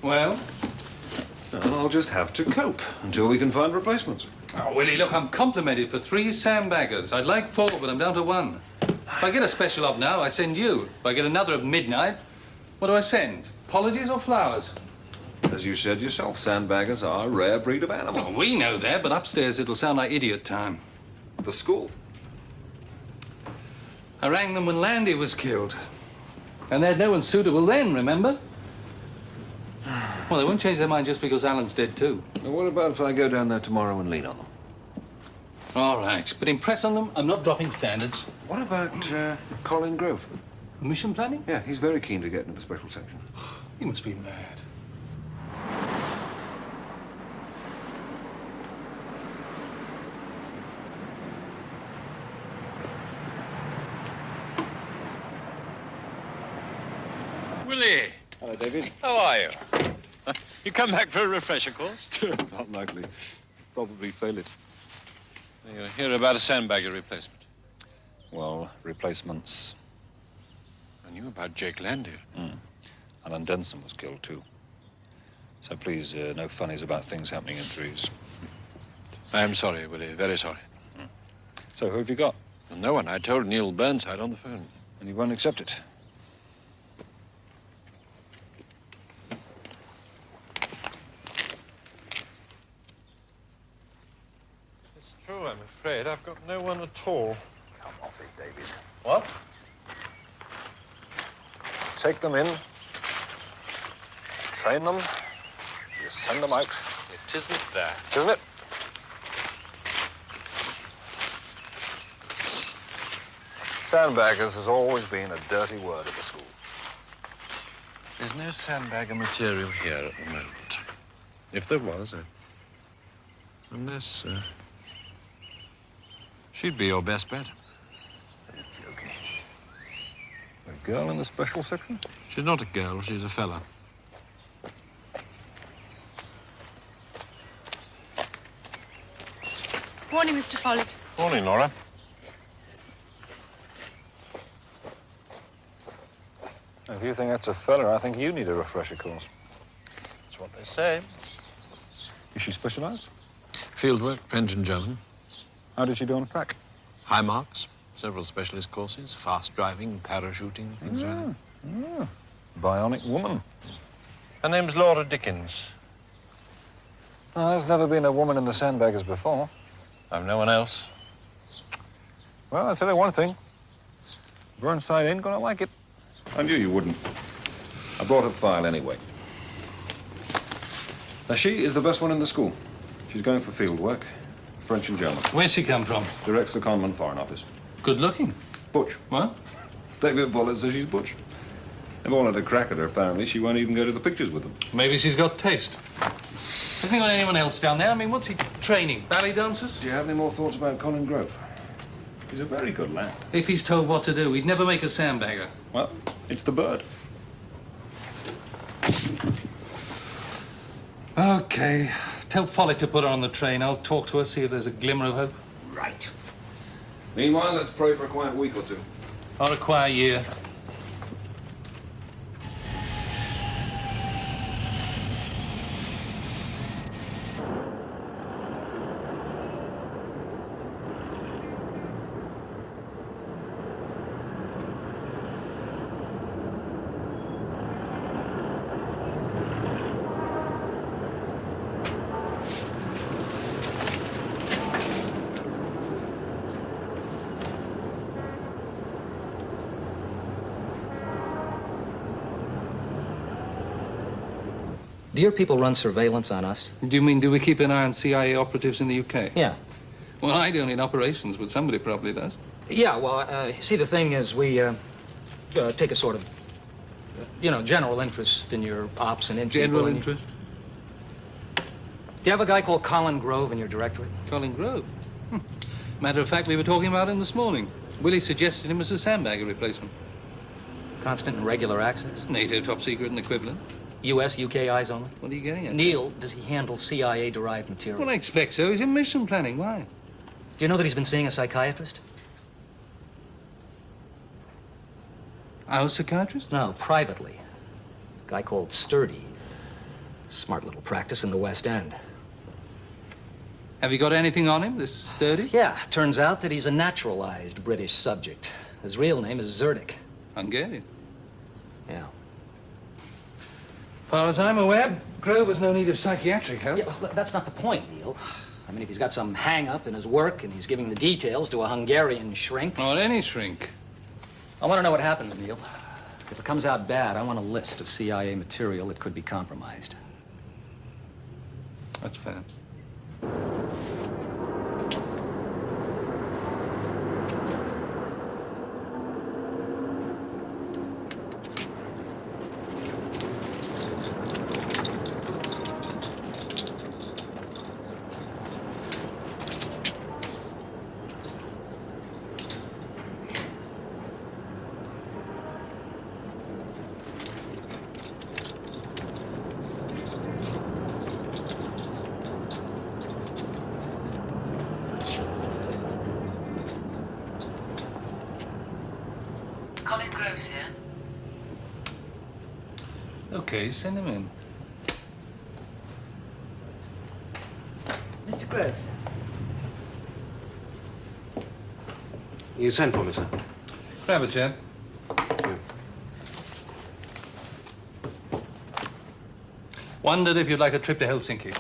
Well? I'll just have to cope until we can find replacements. Oh, Willie, look, I'm complimented for 3 Sandbaggers. I'd like 4, but I'm down to 1. If I get a special up now, I send you. If I get another at midnight, what do I send? Apologies or flowers? As you said yourself, Sandbaggers are a rare breed of animal. Well, we know that, but upstairs it'll sound like idiot time. The school. I rang them when Landy was killed. And they had no one suitable then, remember? Well, they won't change their mind just because Alan's dead, too. Now, what about if I go down there tomorrow and lean on them? All right, but impress on them, I'm not dropping standards. What about Colin Grove? Mission planning? Yeah, he's very keen to get into the special section. He must be mad. Willie, Hello, David. how are you? You come back for a refresher course? Not likely. Probably fail it. You hear about a sandbagger replacement? Well, replacements. I knew about Jake Landy. Alan Denson was killed, too. So please, no funnies about things happening in threes. I am sorry, Willie, very sorry. So who have you got? Well, no one. I told Neil Burnside on the phone. And you won't accept it? It's true, I'm afraid. I've got no one at all. Come off it, David. What? Take them in, train them, you send them out. It isn't that. Isn't it? Sandbaggers has always been a dirty word at the school. There's no sandbagger material here at the moment. If there was, unless, she'd be your best bet. You're joking. A girl in the special section? She's not a girl, she's a fella. Morning, Mr. Follett. Morning, Laura. If you think that's a fella, I think you need a refresher course. That's what they say. Is she specialized? Fieldwork, French and German. How did she do on track? High marks, several specialist courses, fast driving, parachuting, things like that. Bionic woman. Her name's Laura Dickens. Well, there's never been a woman in the Sandbaggers before. I've no one else. Well, I'll tell you one thing. Burnside ain't gonna like it. I knew you wouldn't. I brought a file anyway. Now, she is the best one in the school. She's going for field work, French and German. Where's she come from? Directs the Conman Foreign Office. Good looking. Butch. What? David Follett says she's butch. They've all had a crack at her, apparently. She won't even go to the pictures with them. Maybe she's got taste. Hasn't he got anyone else down there? I mean, what's he training? Ballet dancers? Do you have any more thoughts about Colin Grove? He's a very good lad. If he's told what to do, he'd never make a sandbagger. Well, it's the bird. Okay. Tell Follett to put her on the train. I'll talk to her, see if there's a glimmer of hope. Right. Meanwhile, let's pray for a quiet week or two. Or a quiet year. Do your people run surveillance on us? Do you mean, do we keep an eye on CIA operatives in the UK? Yeah. Well, I don't in operations, but somebody probably does. Yeah, well, see, the thing is, we take a sort of, general interest in your ops and General interest? Do you have a guy called Colin Grove in your directorate? Colin Grove? Matter of fact, we were talking about him this morning. Willie suggested him as a sandbagger replacement. Constant and regular access? NATO top secret and equivalent. U.S., UK eyes only? What are you getting at? Neil, does he handle CIA-derived material? Well, I expect so. He's in mission planning. Why? Do you know that he's been seeing a psychiatrist? Our psychiatrist? No, privately. A guy called Sturdy. Smart little practice in the West End. Have you got anything on him, this sturdy? Yeah, turns out that he's a naturalized British subject. His real name is Zerdik. Hungarian. Yeah. As far as I'm aware, Grove has no need of psychiatric help. Yeah, look, that's not the point, Neil. I mean, if he's got some hang-up in his work and he's giving the details to a Hungarian shrink... Or any shrink. I want to know what happens, Neil. If it comes out bad, I want a list of CIA material that could be compromised. That's fair. Colin Groves here. Okay, send him in. Mr. Groves. You sent for me, sir. Grab a chair. Wondered if you'd like a trip to Helsinki.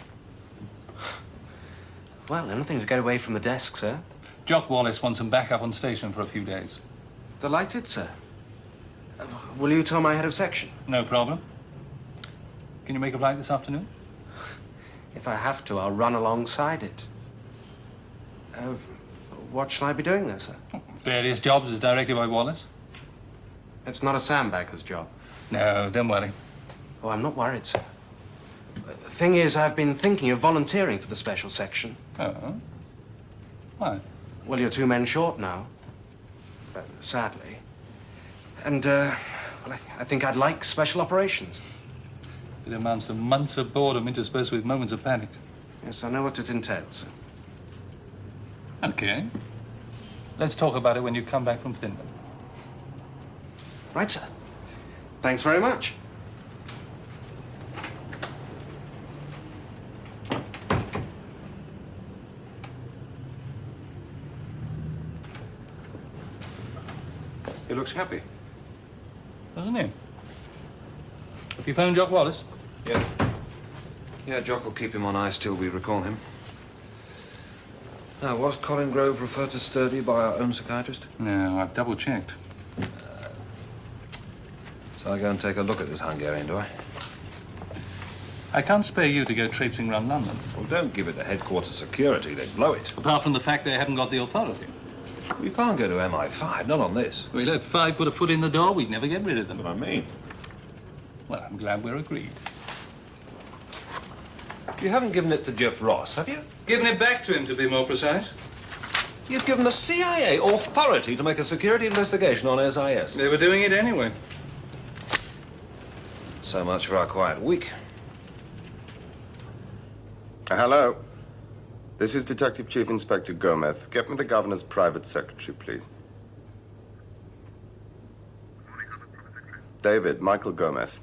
Well, anything to get away from the desk, sir. Jock Wallace wants some backup on station for a few days. Delighted, sir. Will you tell my head of section? No problem. Can you make a flight this afternoon? If I have to, I'll run alongside it. What shall I be doing there, sir? Various jobs as directed by Wallace. It's not a Sandbaggers job. No, don't worry. Oh, I'm not worried, sir. Thing is, I've been thinking of volunteering for the special section. Oh? Why? Well, you're 2 men short now. Sadly. And, well, I think I'd like special operations. It amounts to months of boredom interspersed with moments of panic. Yes, I know what it entails, sir. Okay. Let's talk about it when you come back from Finland. Right, sir. Thanks very much. He looks happy. Doesn't he? Have you phoned Jock Wallace? Yeah. Yeah, Jock will keep him on ice till we recall him. Now, was Colin Grove referred to sturdy by our own psychiatrist? No, I've double-checked. So I go and take a look at this Hungarian, do I? I can't spare you to go traipsing around London. Well, don't give it to headquarters security. They'd blow it. Apart from the fact they haven't got the authority. You can't go to MI5, not on this. We let 5 put a foot in the door, we'd never get rid of them. What I mean. Well, I'm glad we're agreed. You haven't given it to Jeff Ross, have you? Given it back to him, to be more precise. You've given the CIA authority to make a security investigation on SIS. They were doing it anyway. So much for our quiet week. Hello. This is Detective Chief Inspector Gomez. Get me the governor's private secretary, please. David, Michael Gomez.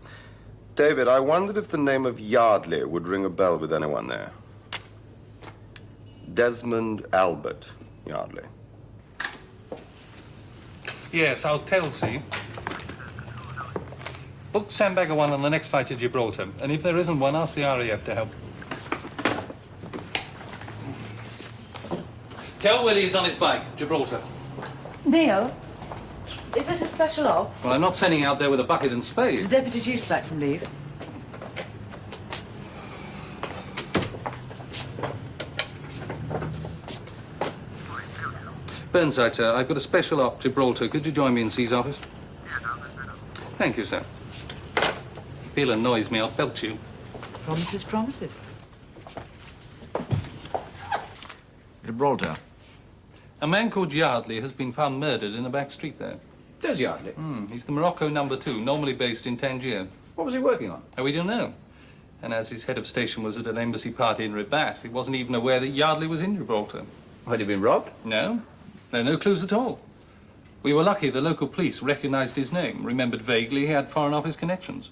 David, I wondered if the name of Yardley would ring a bell with anyone there. Desmond Albert Yardley. Yes, I'll tell C. Book Sandbagger 1 on the next flight to Gibraltar. And if there isn't one, ask the RAF to help. Tell Willie he's on his bike, Gibraltar. Neil, is this a special op? Well, I'm not sending out there with a bucket and The spade. deputy chief's back from leave. Burnside, sir, I've got a special op, Gibraltar. Could you join me in C's office? Thank you, sir. If Bill annoys me, I'll belt you. Promises, promises. Gibraltar. A man called Yardley has been found murdered in a back street there. There's Yardley. He's the Morocco #2, normally based in Tangier. What was he working on? Oh, we don't know. And as his head of station was at an embassy party in Rabat, he wasn't even aware that Yardley was in Gibraltar. Had he been robbed? No. No clues at all. We were lucky the local police recognized his name, remembered vaguely he had Foreign Office connections.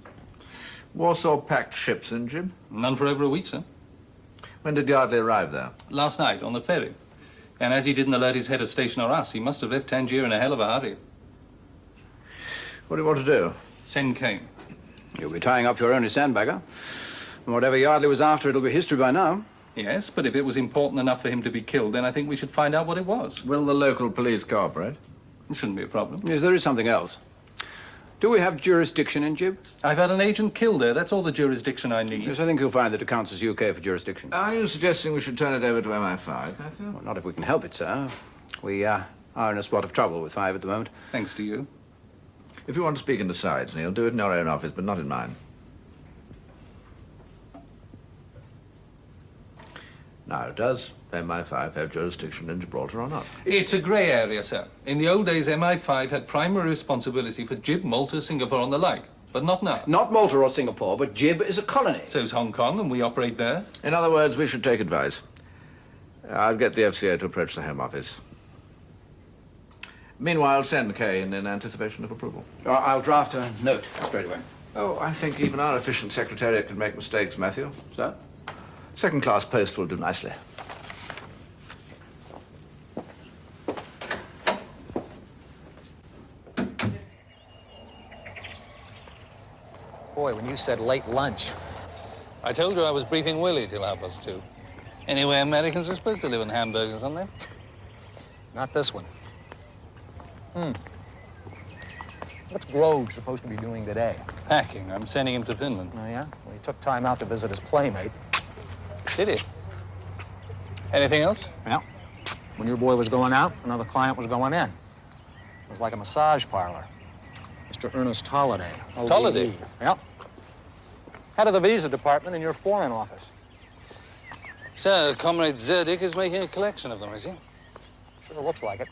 Warsaw packed ships in, Jim? None for over a week, sir. When did Yardley arrive there? Last night on the ferry. And as he didn't alert his head of station or us, he must have left Tangier in a hell of a hurry. What do you want to do? Send Kane. You'll be tying up your only sandbagger. And whatever Yardley was after, it'll be history by now. Yes, but if it was important enough for him to be killed, then I think we should find out what it was. Will the local police cooperate? It shouldn't be a problem. Yes, there is something else. Do we have jurisdiction in Jib? I've had an agent killed there. That's all the jurisdiction I need. Yes, I think you'll find that it counts as UK for jurisdiction. Are you suggesting we should turn it over to MI5, Matthew? Well, not if we can help it, sir. We are in a spot of trouble with 5 at the moment. Thanks to you. If you want to speak in the sides, Neil, do it in your own office, but not in mine. Now, does MI5 have jurisdiction in Gibraltar or not? It's a grey area, sir. In the old days, MI5 had primary responsibility for Jib, Malta, Singapore and the like. But not now. Not Malta or Singapore, but Jib is a colony. So's Hong Kong, and we operate there. In other words, we should take advice. I'll get the FCA to approach the Home Office. Meanwhile, send Kane in anticipation of approval. I'll draft a note straight away. Oh, I think even our efficient secretariat can make mistakes, Matthew. Sir? Second-class post will do nicely. Boy, when you said late lunch. I told you I was briefing Willie till 2:30. Anyway, Americans are supposed to live in hamburgers, aren't they? Not this one. What's Grove supposed to be doing today? Packing. I'm sending him to Finland. Oh, yeah? Well, he took time out to visit his playmate. Did he? Anything else? Yeah. When your boy was going out, another client was going in. It was like a massage parlor. Mr. Ernest Holliday. Holliday? Yeah. Head of the visa department in your foreign office. So, Comrade Zerdik is making a collection of them, is he? Sure looks like it.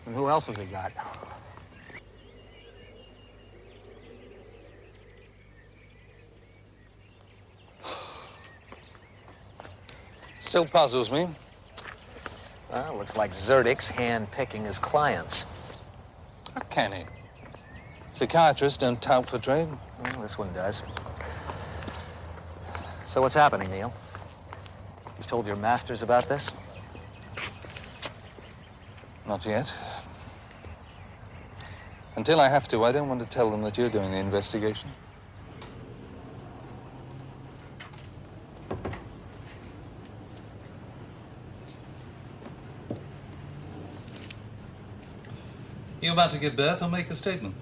And who else has he got? Still puzzles me. Well, looks like Zerdik's hand-picking his clients. How can he? Psychiatrists don't tout for trade. Well, this one does. So what's happening, Neil? You told your masters about this? Not yet. Until I have to, I don't want to tell them that you're doing the investigation. You about to give birth or make a statement?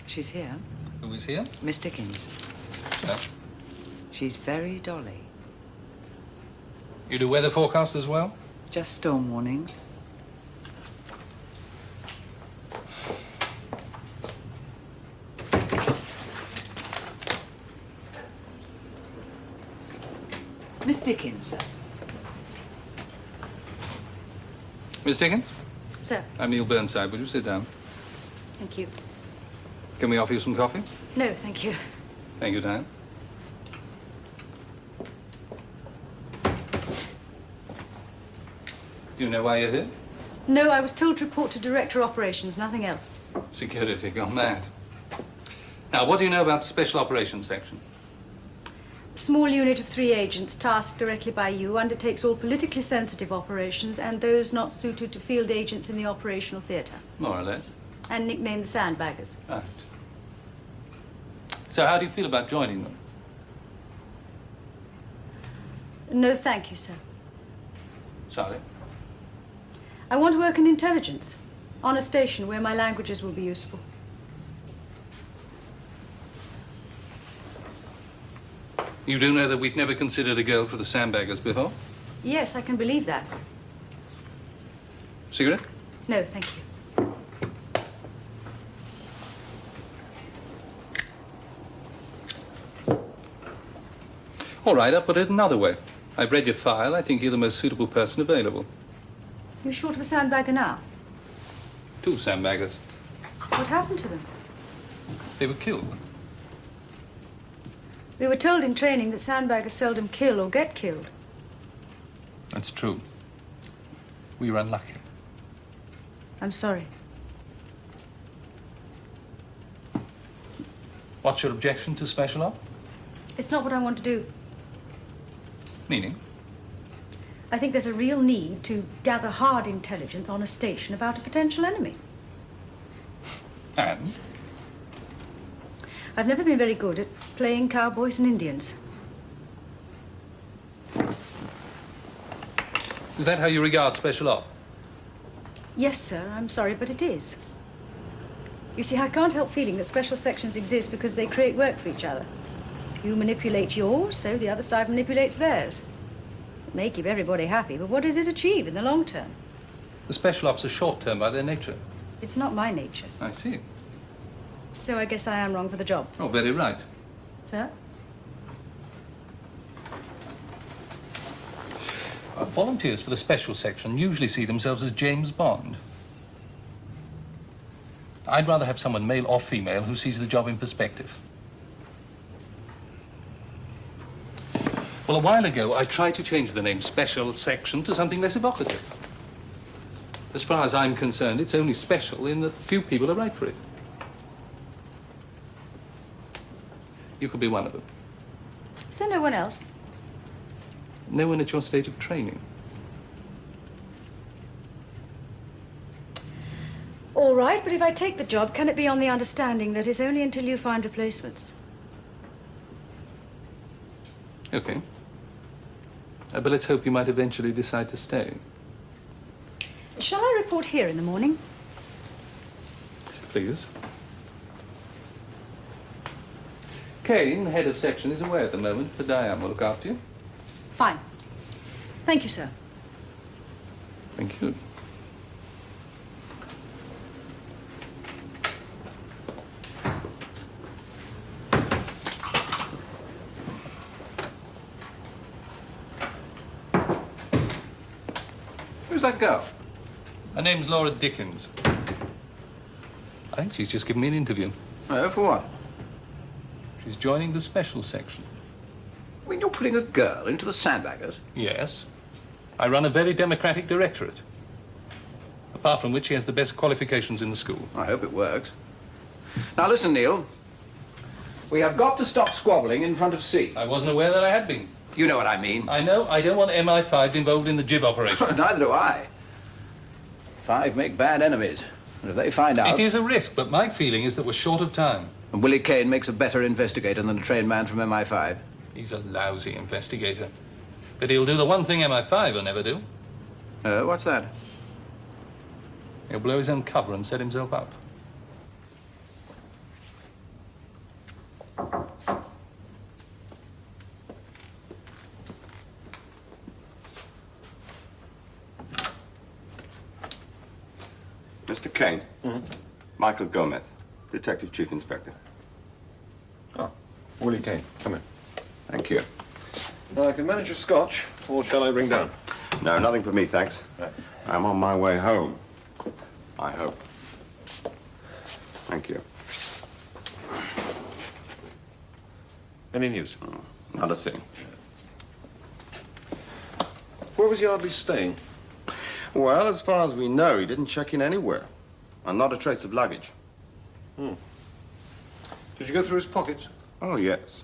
She's here. Who is here? Miss Dickens. No. She's very dolly. You do weather forecasts as well? Just storm warnings. Miss Dickens. Miss Dickens? Sir. I'm Neil Burnside. Would you sit down? Thank you. Can we offer you some coffee? No, thank you. Thank you, Diane. Do you know why you're here? No, I was told to report to Director Operations, nothing else. Security gone mad. Now, what do you know about the Special Operations Section? Small unit of 3 agents tasked directly by you undertakes all politically sensitive operations and those not suited to field agents in the operational theatre. More or less. And nicknamed the Sandbaggers. Right. So how do you feel about joining them? No, thank you, sir. Sorry. I want to work in intelligence, on a station where my languages will be useful. You do know that we've never considered a girl for the Sandbaggers before? Yes, I can believe that. Cigarette? No, thank you. All right, I'll put it another way. I've read your file. I think you're the most suitable person available. You short of a sandbagger now? 2 Sandbaggers. What happened to them? They were killed. We were told in training that sandbaggers seldom kill or get killed. That's true. We were unlucky. I'm sorry. What's your objection to special op? It's not what I want to do. Meaning? I think there's a real need to gather hard intelligence on a station about a potential enemy. And? I've never been very good at playing cowboys and Indians. Is that how you regard special op? Yes, sir, I'm sorry, but it is. You see, I can't help feeling that special sections exist because they create work for each other. You manipulate yours, so the other side manipulates theirs. It may keep everybody happy, but what does it achieve in the long term? The special ops are short-term by their nature. It's not my nature. I see. So I guess I am wrong for the job. Oh, very right. Sir? Volunteers for the special section usually see themselves as James Bond. I'd rather have someone, male or female, who sees the job in perspective. Well, a while ago, I tried to change the name Special Section to something less evocative. As far as I'm concerned, it's only special in that few people are right for it. You could be one of them. Is there no one else? No one at your stage of training. All right, but if I take the job, can it be on the understanding that it's only until you find replacements? Okay. But let's hope you might eventually decide to stay. Shall I report here in the morning? Please. Kane, head of section, is away at the moment, but Diane will look after you. Fine. Thank you, sir. Thank you. Who's that girl? Her name's Laura Dickens. I think she's just given me an interview. Oh, for what? She's joining the special section. I mean, you're putting a girl into the Sandbaggers? Yes. I run a very democratic directorate. Apart from which, she has the best qualifications in the school. I hope it works. Now, listen, Neil. We have got to stop squabbling in front of C. I wasn't aware that I had been. You know what I mean. I know. I don't want MI5 involved in the jib operation. Neither do I. 5 make bad enemies. And if they find out... It is a risk, but my feeling is that we're short of time. And Willie Kane makes a better investigator than a trained man from MI5. He's a lousy investigator. But he'll do the one thing MI5 will never do. What's that? He'll blow his own cover and set himself up. Mr. Kane. Michael Gomez, Detective Chief Inspector. Oh, Willie Kane, come in. Thank you. Now, I can manage a scotch, or shall I ring down? No, nothing for me, thanks. I'm on my way home. I hope. Thank you. Any news? Not a thing. Where was Yardley staying? Well, as far as we know, he didn't check in anywhere. And not a trace of luggage. Did you go through his pockets? Oh, yes.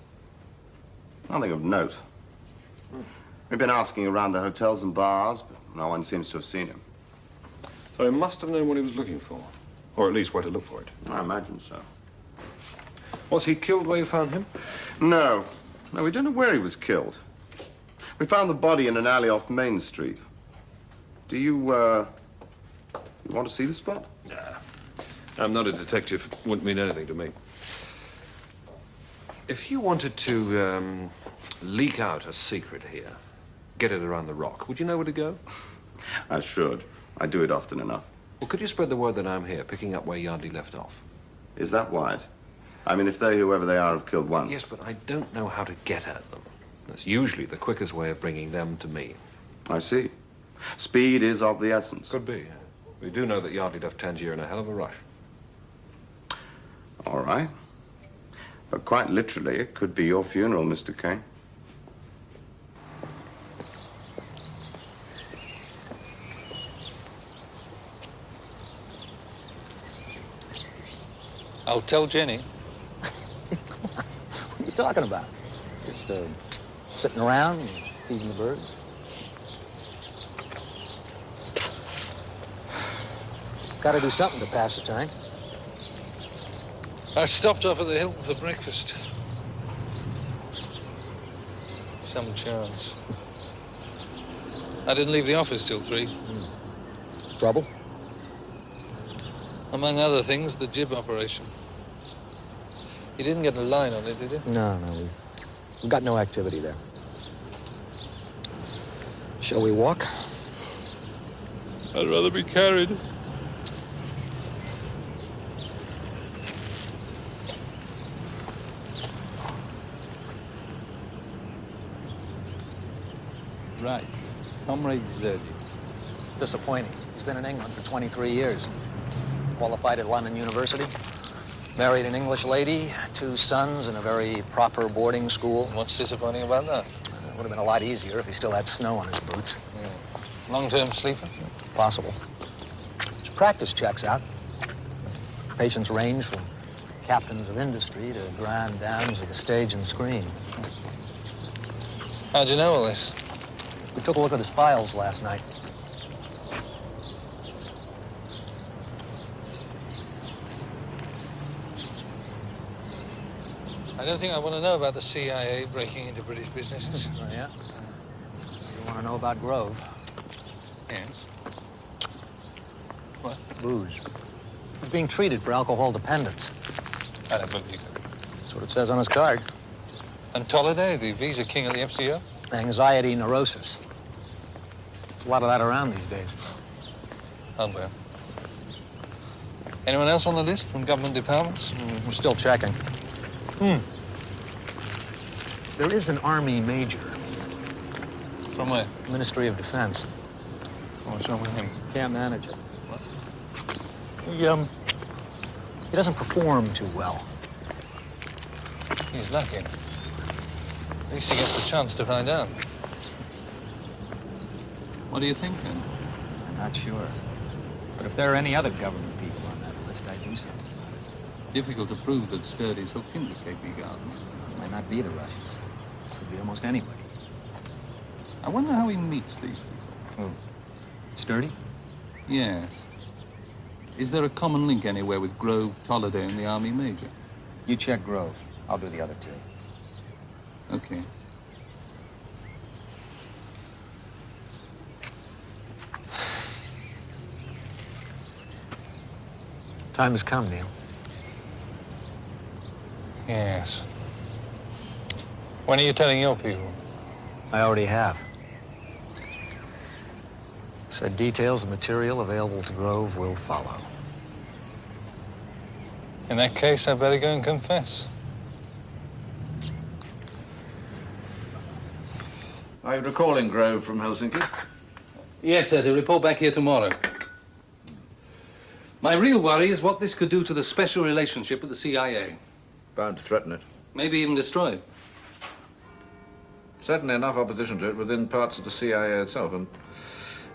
Nothing of note. We've been asking around the hotels and bars, but no one seems to have seen him. So he must have known what he was looking for. Or at least where to look for it. I imagine so. Was he killed where you found him? No. No, we don't know where he was killed. We found the body in an alley off Main Street. Do you want to see the spot? Nah. I'm not a detective. It wouldn't mean anything to me. If you wanted to leak out a secret here, get it around the rock, would you know where to go? I should. I do it often enough. Well, could you spread the word that I'm here, picking up where Yardley left off? Is that wise? I mean, if they, whoever they are, have killed once. Yes, but I don't know how to get at them. That's usually the quickest way of bringing them to me. I see. Speed is of the essence. Could be. We do know that Yardley left Tangier in a hell of a rush. All right. But quite literally, it could be your funeral, Mr. Kane. I'll tell Jenny. talking about? Just sitting around and feeding the birds. Got to do something to pass the time. I stopped off at the Hilton for breakfast. Some chance. I didn't leave the office till 3. Trouble? Among other things, the jib operation. You didn't get a line on it, did you? No, we've got no activity there. Shall we walk? I'd rather be carried. Right. Comrade Zerdy. Disappointing. He's been in England for 23 years. Qualified at London University. Married an English lady, 2 sons, in a very proper boarding school. What's disappointing about that? It would have been a lot easier if he still had snow on his boots. Long-term sleeper? Possible. His practice checks out. Patients range from captains of industry to grand dames of the stage and screen. How'd you know all this? We took a look at his files last night. I don't think I want to know about the CIA breaking into British businesses. Oh, yeah? You want to know about Grove? Yes. What? Booze. He's being treated for alcohol dependence. I don't believe it. That's what it says on his card. And Tolliday, the visa king of the FCO? Anxiety neurosis. There's a lot of that around these days. Oh, well. Anyone else on the list from government departments? We're still checking. There is an Army major. From where? Ministry of Defense. What's wrong with him? Can't manage it. What? He doesn't perform too well. He's lucky. At least he gets the chance to find out. What do you think, then? I'm not sure. But if there are any other government people on that list, I'd do something about it. Difficult to prove that Sturdy's hooked into KP Gardens. It might not be the Russians. It could be almost anybody. I wonder how he meets these people. Who? Sturdy? Yes. Is there a common link anywhere with Grove, Tolliday, and the Army Major? You check Grove. I'll do the other 2. Okay. Time has come, Neil. Yes. When are you telling your people? I already have. Said details of material available to Grove will follow. In that case, I better go and confess. Are you recalling Grove from Helsinki? Yes, sir, to report back here tomorrow. My real worry is what this could do to the special relationship with the CIA. Bound to threaten it. Maybe even destroy it. Certainly enough opposition to it within parts of the CIA itself, and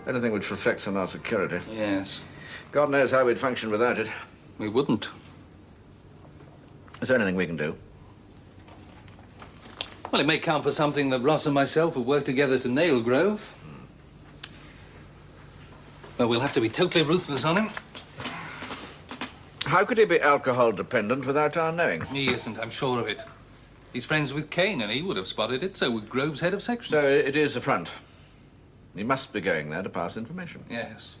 anything which reflects on our security. Yes. God knows how we'd function without it. We wouldn't. Is there anything we can do? Well, it may count for something that Ross and myself have worked together to nail Grove. Well, we'll have to be totally ruthless on him. How could he be alcohol dependent without our knowing? He isn't, I'm sure of it. He's friends with Kane, and he would have spotted it. So would Grove's head of section. So it is a front. He must be going there to pass information. Yes.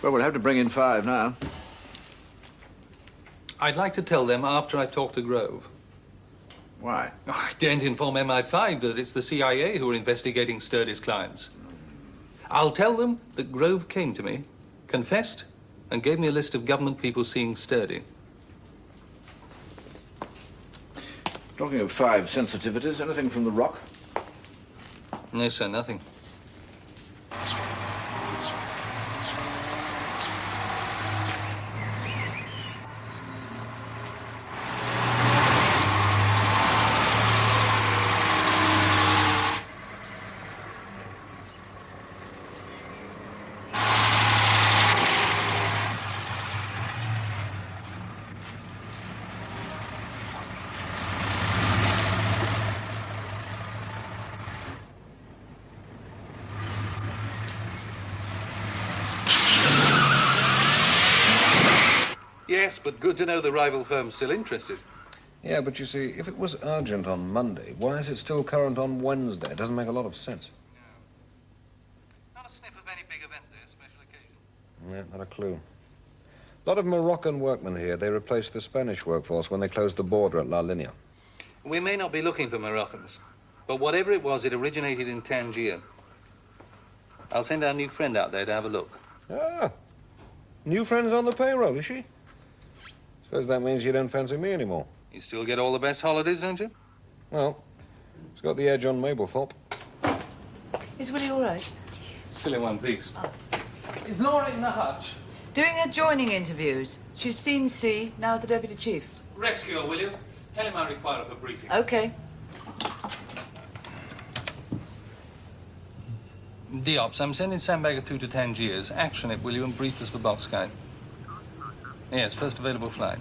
Well, we'll have to bring in 5 now. I'd like to tell them after I've talked to Grove. Why? Oh, I daren't inform MI5 that it's the CIA who are investigating Sturdy's clients. I'll tell them that Grove came to me, confessed, and gave me a list of government people seeing Sturdy. Talking of 5 sensitivities, anything from the Rock? No, sir, nothing. Yes, but good to know the rival firm's still interested. Yeah, but you see, if it was urgent on Monday, why is it still current on Wednesday? It doesn't make a lot of sense. Not a sniff of any big event there, special occasion. Yeah, not a clue. A lot of Moroccan workmen here. They replaced the Spanish workforce when they closed the border at La Linea. We may not be looking for Moroccans, but whatever it was, it originated in Tangier. I'll send our new friend out there to have a look. Ah, new friend's on the payroll, is she? Suppose that means you don't fancy me anymore. You still get all the best holidays, don't you? Well, it's got the edge on Mablethorpe. Is Willie all right? Still in one piece. Is Laura in the hutch? Doing her joining interviews. She's seen C, now the Deputy Chief. Rescue her, will you? Tell him I require her for briefing. Okay. DOPS, I'm sending Sandbagger 2 to Tangiers. Action it, will you, and brief us for Boxguide. Yes, first available flight.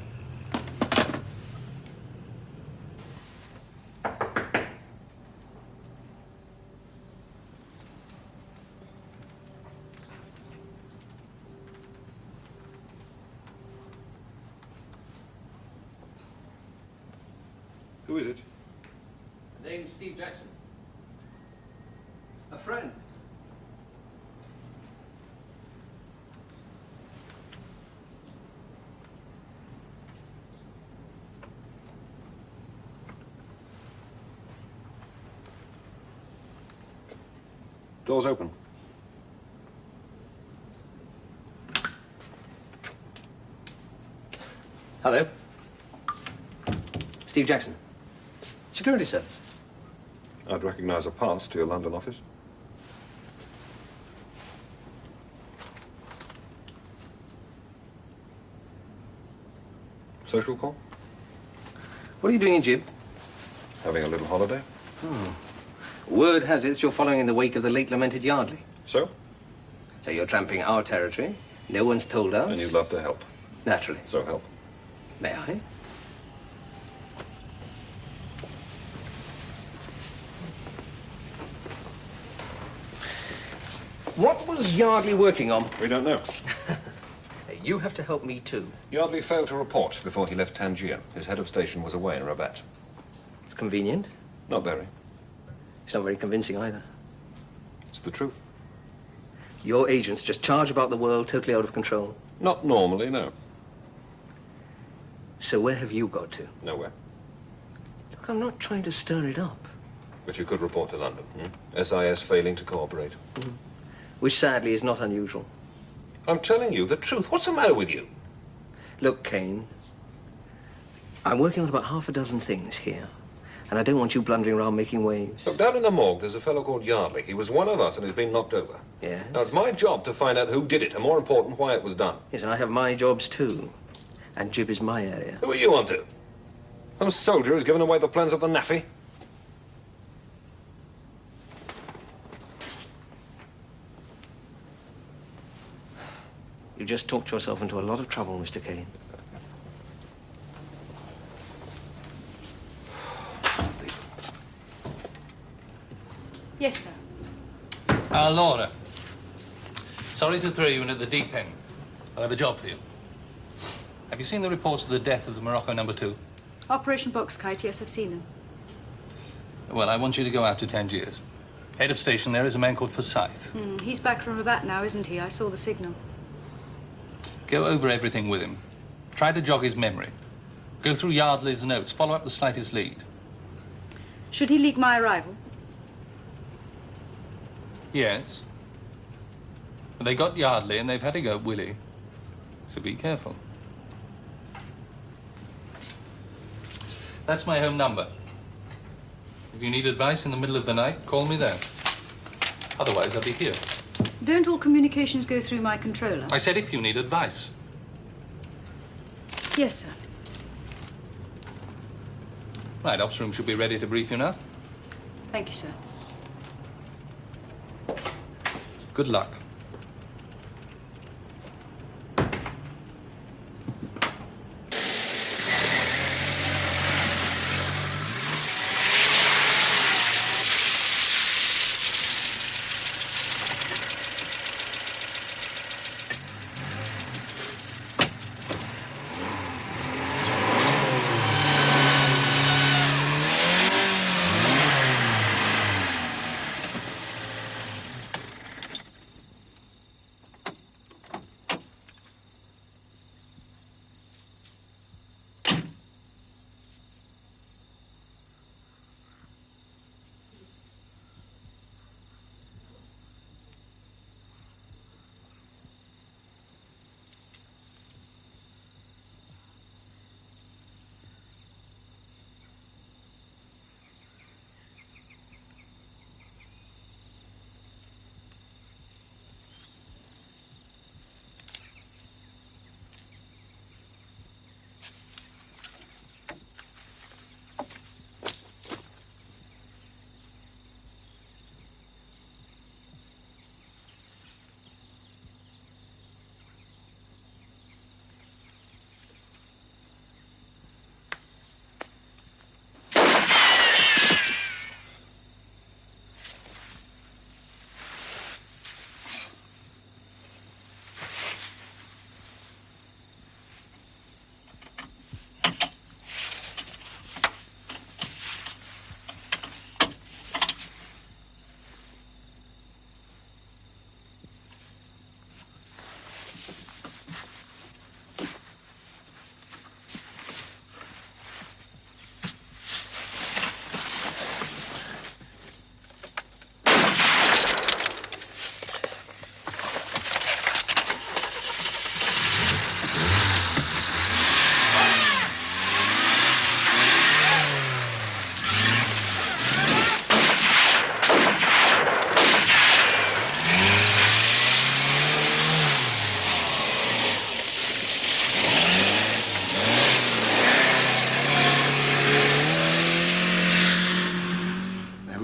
Who is it? The name's Steve Jackson. A friend. Door's open. Hello. Steve Jackson. Security service. I'd recognize a pass to your London office. Social call? What are you doing in Jib? Having a little holiday. Word has it you're following in the wake of the late lamented Yardley. So? So you're tramping our territory. No one's told us. And you'd love to help. Naturally. So help. May I? What was Yardley working on? We don't know. You have to help me too. Yardley failed to report before he left Tangier. His head of station was away in Rabat. It's convenient. Not very. It's not very convincing either. It's the truth. Your agents just charge about the world totally out of control. Not normally, no. So where have you got to? Nowhere. Look, I'm not trying to stir it up. But you could report to London. SIS failing to cooperate. Which sadly is not unusual. I'm telling you the truth. What's the matter with you? Look, Kane, I'm working on about half a dozen things here, and I don't want you blundering around making waves. Look, down in the morgue, there's a fellow called Yardley. He was one of us and he's been knocked over. Yeah? Now, it's my job to find out who did it, and more important, why it was done. Yes, and I have my jobs too. And Jib is my area. Who are you on to? Some soldier who's given away the plans of the NAFI? You just talked yourself into a lot of trouble, Mr. Kane. Yes, sir. Laura. Sorry to throw you into the deep end, but I have a job for you. Have you seen the reports of the death of the Morocco number 2? Operation Boxkite, yes, I've seen them. Well, I want you to go out to Tangiers. Head of station there is a man called Forsyth. He's back from Rabat now, isn't he? I saw the signal. Go over everything with him. Try to jog his memory. Go through Yardley's notes. Follow up the slightest lead. Should he leak my arrival? Yes. But they got Yardley and they've had to go Willie. So be careful. That's my home number. If you need advice in the middle of the night, call me there. Otherwise, I'll be here. Don't all communications go through my controller? I said if you need advice. Yes, sir. Right, ops room should be ready to brief you now. Thank you, sir. Good luck.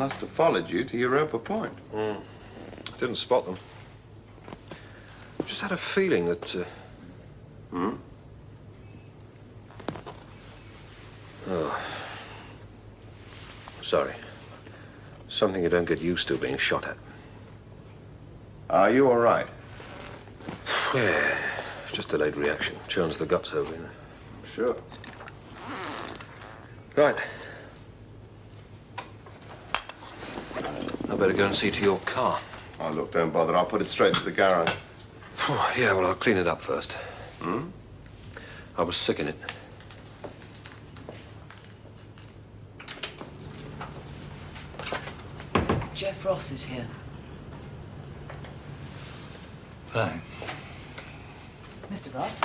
must have followed you to Europa Point. Didn't spot them. Just had a feeling that... Oh. Sorry. Something you don't get used to being shot at. Are you all right? Yeah, just delayed reaction. Churns the guts over, you know. Sure. Right. I better go and see to your car. Oh, look, don't bother. I'll put it straight to the garage. Oh, yeah, well, I'll clean it up first. I was sick in it. Jeff Ross is here. Fine. Mr. Ross?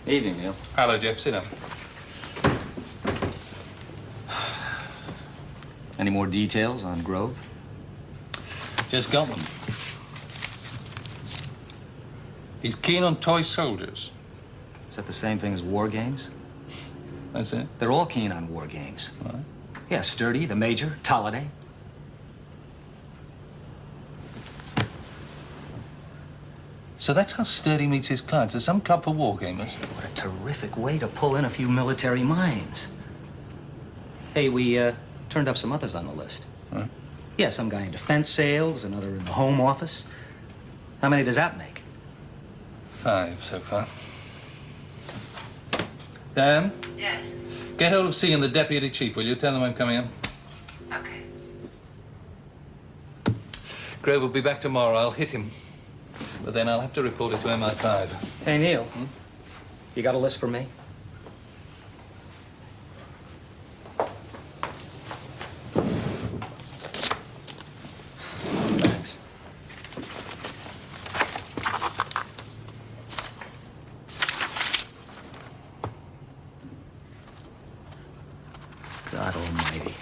Evening, Neil. Hello, Jeff. Sit down. Any more details on Grove? Just got them. He's keen on toy soldiers. Is that the same thing as war games? That's it? They're all keen on war games. What? Yeah, Sturdy, the Major, Tolliday. So that's how Sturdy meets his clients, at some club for war gamers. What a terrific way to pull in a few military minds. Hey, we turned up some others on the list. Huh? Yeah, some guy in defense sales, another in the home office. How many does that make? 5 so far. Dan? Yes. Get hold of C and the deputy chief, will you? Tell them I'm coming in. Okay. Grove will be back tomorrow. I'll hit him. But then I'll have to report it to MI5. Hey, Neil. You got a list for me? Thanks. God almighty.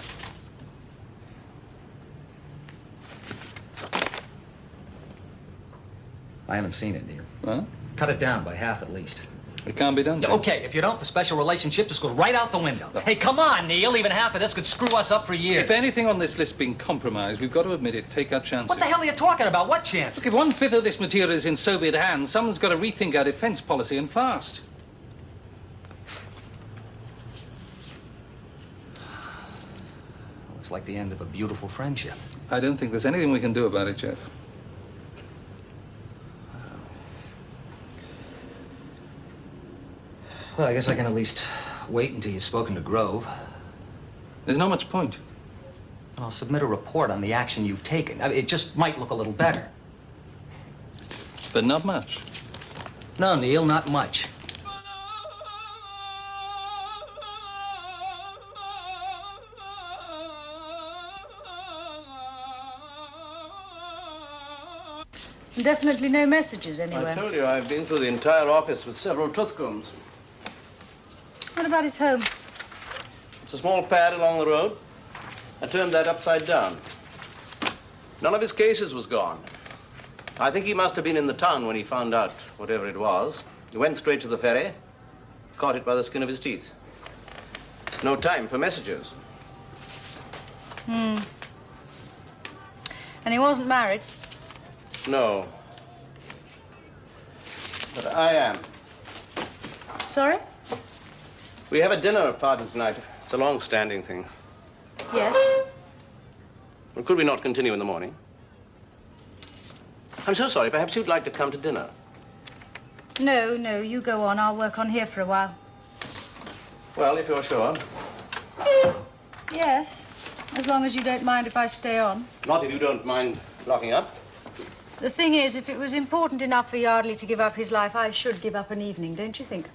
I haven't seen it, Neil. Huh? Cut it down by half at least. It can't be done, Jim. Okay, if you don't, the special relationship just goes right out the window. Hey, come on, Neil. Even half of this could screw us up for years. If anything on this list's been compromised, we've got to admit it. Take our chances. What the hell are you talking about? What chances? Look, if 1/5 of this material is in Soviet hands, someone's got to rethink our defense policy, and fast. Looks like the end of a beautiful friendship. I don't think there's anything we can do about it, Jeff. Well, I guess I can at least wait until you've spoken to Grove. There's not much point. I'll submit a report on the action you've taken. I mean, it just might look a little better. But not much. No, Neil, not much. Definitely no messages I anywhere. told you I've been through the entire office with several tooth combs. What about his home? It's a small pad along the road. I turned that upside down. None of his cases was gone. I think he must have been in the town when he found out whatever it was. He went straight to the ferry, caught it by the skin of his teeth. No time for messages. And he wasn't married? No. But I am. Sorry? We have a dinner party tonight. It's a long-standing thing. Yes. Well, could we not continue in the morning? I'm so sorry. Perhaps you'd like to come to dinner. No, no, you go on. I'll work on here for a while. Well, if you're sure. Yes, as long as you don't mind if I stay on. Not if you don't mind locking up. The thing is, if it was important enough for Yardley to give up his life, I should give up an evening, don't you think?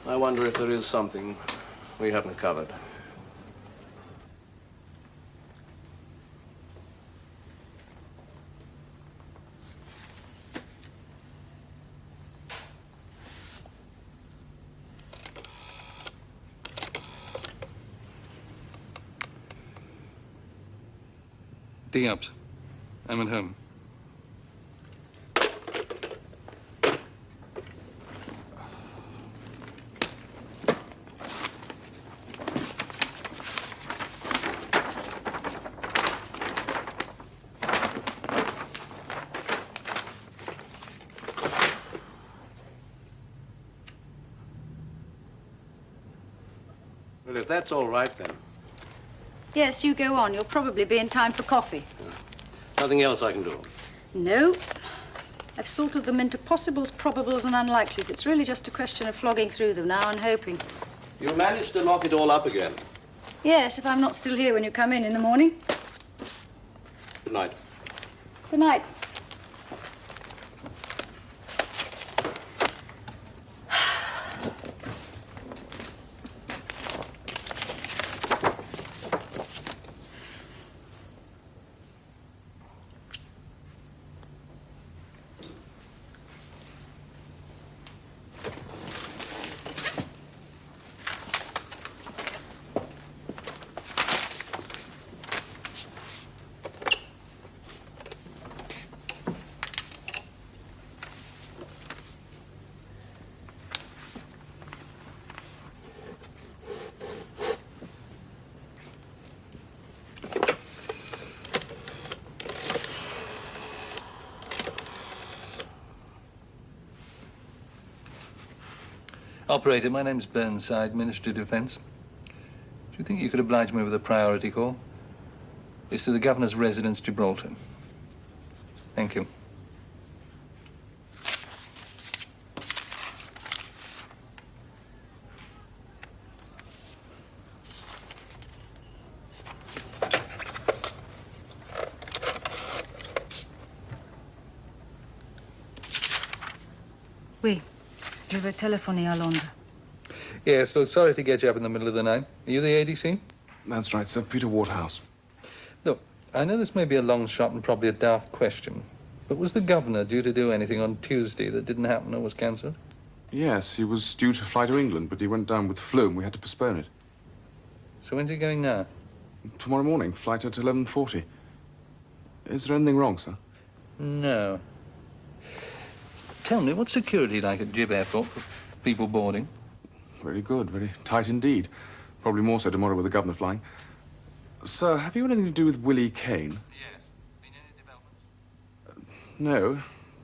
I wonder if there is something we haven't covered. D-ups. I'm at home. that's all right then. Yes, you go on. You'll probably be in time for coffee. Nothing else I can do. No. I've sorted them into possibles, probables, and unlikelies. It's really just a question of flogging through them now and hoping. You'll manage to lock it all up again. Yes, if I'm not still here when you come in the morning. Good night. Good night. Operator, my name's Burnside, Ministry of Defence. Do you think you could oblige me with a priority call? It's to the Governor's residence, Gibraltar. Thank you. Oui. Je vais téléphoner à Londres. Yes, look, sorry to get you up in the middle of the night. Are you the ADC? That's right, sir. Peter Waterhouse. Look, I know this may be a long shot and probably a daft question, but was the Governor due to do anything on Tuesday that didn't happen or was cancelled? Yes, he was due to fly to England, but he went down with flu and we had to postpone it. So when's he going now? Tomorrow morning, flight at 11:40. Is there anything wrong, sir? No. Tell me, what's security like at Gib Airport for people boarding? Very good, very tight indeed. Probably more so tomorrow with the Governor flying. Sir, have you anything to do with Willie Kane? Yes. Been any developments? No,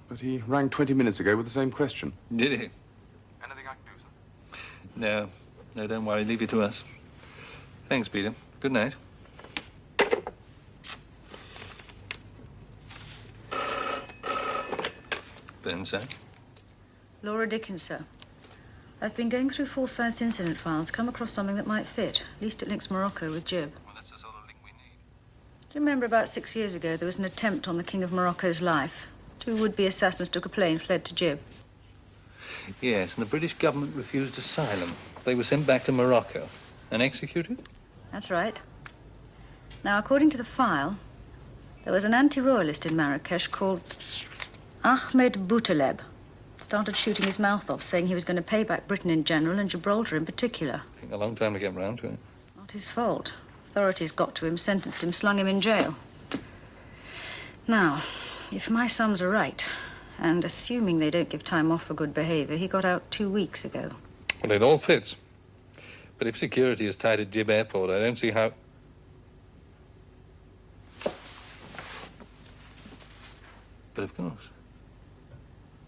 but he rang 20 minutes ago with the same question. Did he? Anything I can do, sir? No. No, don't worry. Leave it to us. Thanks, Peter. Good night. Burnside. Laura Dickens, sir. I've been going through full-size incident files, come across something that might fit. At least it links Morocco with Gib. Well, that's the sort of link we need. Do you remember about 6 years ago there was an attempt on the King of Morocco's life? 2 would-be assassins took a plane, fled to Gib. Yes, and the British government refused asylum. They were sent back to Morocco and executed? That's right. Now, according to the file, there was an anti-royalist in Marrakesh called Ahmed Boutaleb. Started shooting his mouth off, saying he was going to pay back Britain in general and Gibraltar in particular. A long time to get round to it. Not his fault. Authorities got to him, sentenced him, slung him in jail. Now, if my sums are right, and assuming they don't give time off for good behavior, he got out 2 weeks ago. Well, it all fits. But if security is tied at Gib Airport, I don't see how... But of course,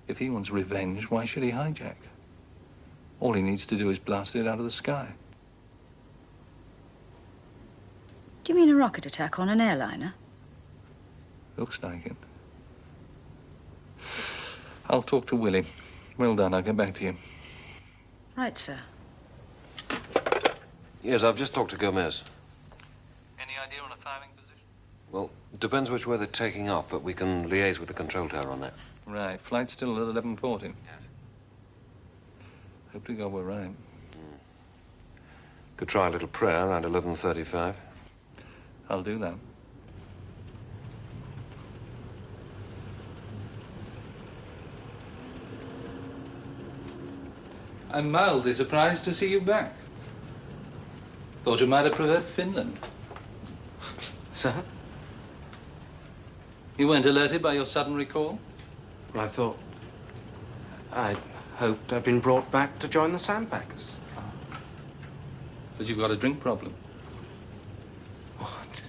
if he wants revenge, why should he hijack? All he needs to do is blast it out of the sky. Do you mean a rocket attack on an airliner? Looks like it. I'll talk to Willie. Well done, I'll get back to you. Right, sir. Yes, I've just talked to Gomez. Any idea on a firing position? Well, depends which way they're taking off, but we can liaise with the control tower on that. Right, flight's still at 11:40. Yes. Hope to God we're right. Could try a little prayer around 11:35. I'll do that. I'm mildly surprised to see you back. Thought you might have preferred Finland. Sir? You weren't alerted by your sudden recall? Well, I hoped I'd been brought back to join the Sandbaggers. But you've got a drink problem. What?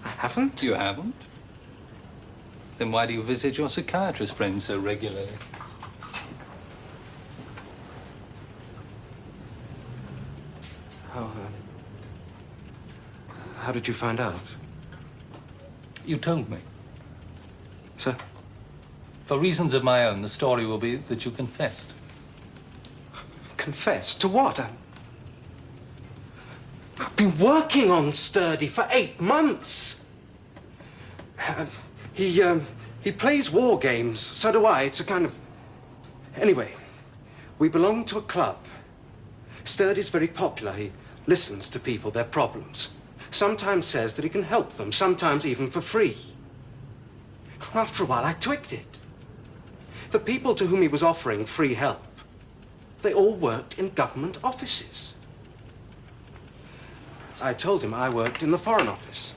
I haven't? You haven't? Then why do you visit your psychiatrist friends so regularly? Oh, How did you find out? You told me. Sir? For reasons of my own, the story will be that you confessed. Confessed? To what? I've been working on Sturdy for 8 months. He plays war games. So do I. It's a kind of... Anyway, we belong to a club. Sturdy's very popular. He listens to people, their problems. Sometimes says that he can help them, sometimes even for free. After a while, I twigged it. The people to whom he was offering free help, they all worked in government offices. I told him I worked in the Foreign Office.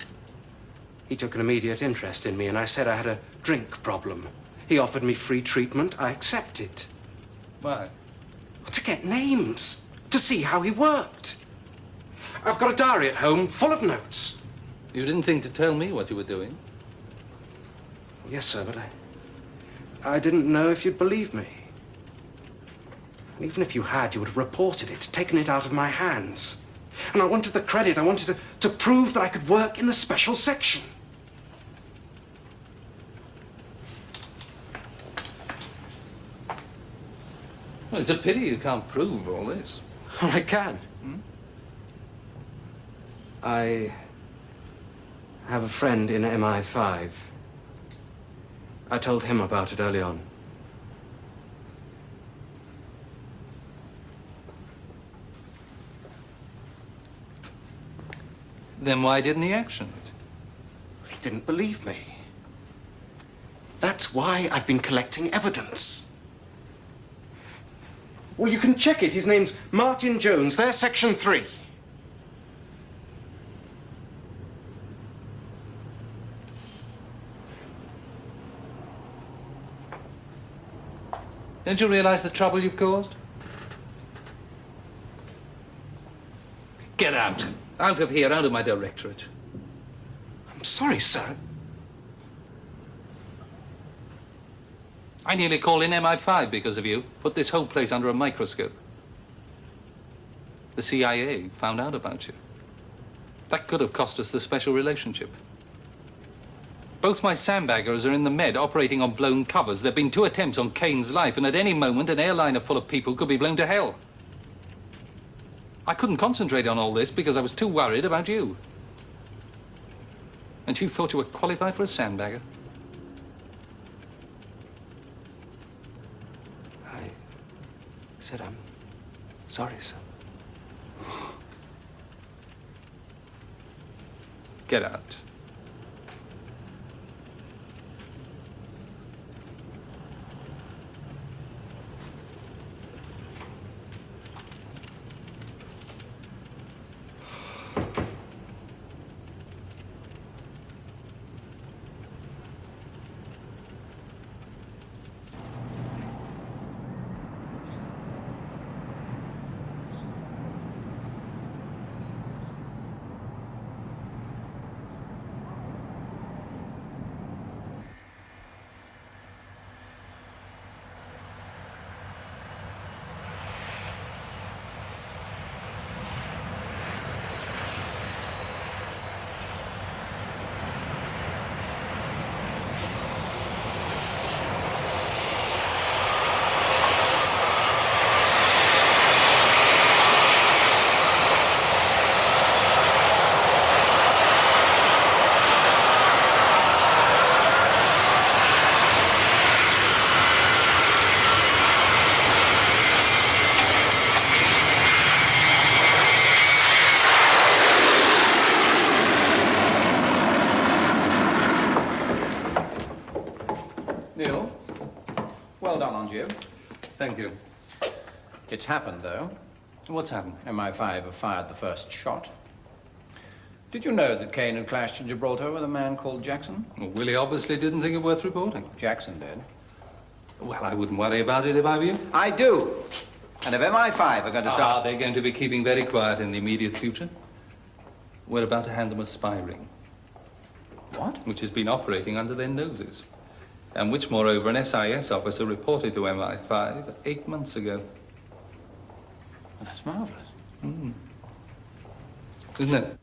He took an immediate interest in me, and I said I had a drink problem. He offered me free treatment. I accepted. Why? To get names, to see how he worked. I've got a diary at home full of notes. You didn't think to tell me what you were doing? Yes, sir, but I didn't know if you'd believe me. And even if you had, you would have reported it, taken it out of my hands. And I wanted the credit. I wanted to prove that I could work in the special section. Well, it's a pity you can't prove all this. Well, I can. I have a friend in MI5. I told him about it early on. Then why didn't he action it? He didn't believe me. That's why I've been collecting evidence. Well, you can check it. His name's Martin Jones. They're Section 3. Don't you realize the trouble you've caused? Get out. Out of here, out of my directorate. I'm sorry, sir. I nearly called in MI5 because of you. Put this whole place under a microscope. The CIA found out about you. That could have cost us the special relationship. Both my Sandbaggers are in the Med, operating on blown covers. There have been 2 attempts on Kane's life, and at any moment, an airliner full of people could be blown to hell. I couldn't concentrate on all this because I was too worried about you. And you thought you were qualified for a Sandbagger? I said I'm sorry, sir. Get out. Neil, well done on Jib. Thank you. It's happened, though. What's happened? MI5 have fired the first shot. Did you know that Kane had clashed in Gibraltar with a man called Jackson? Well, Willie obviously didn't think it worth reporting. Jackson did. Well, I wouldn't worry about it if I were you. I do. And if MI5 are going to start... They're going to be keeping very quiet in the immediate future. We're about to hand them a spy ring. What? Which has been operating under their noses. And which, moreover, an SIS officer reported to MI5 8 months ago. Well, that's marvelous. Isn't it?